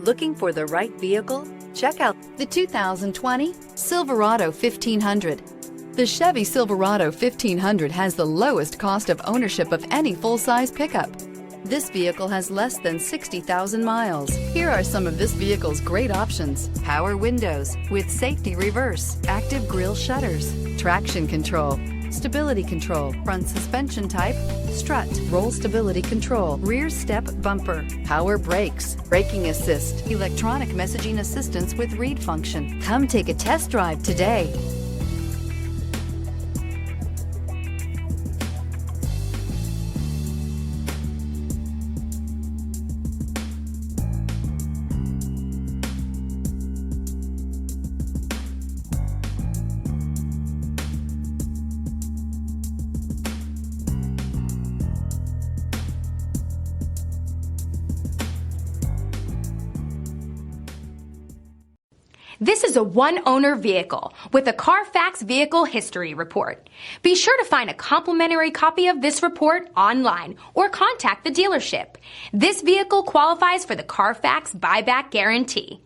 Looking for the right vehicle? Check out the 2020 Silverado 1500. The Chevy Silverado 1500 has the lowest cost of ownership of any full-size pickup. This vehicle has less than 60,000 miles. Here are some of this vehicle's great options: power windows with safety reverse, active grille shutters, traction control, stability control, front suspension type, strut, roll stability control, rear step bumper, power brakes, braking assist, electronic messaging assistance with read function. Come take a test drive today. This is a one-owner vehicle with a Carfax Vehicle History Report. Be sure to find a complimentary copy of this report online or contact the dealership. This vehicle qualifies for the Carfax Buyback Guarantee.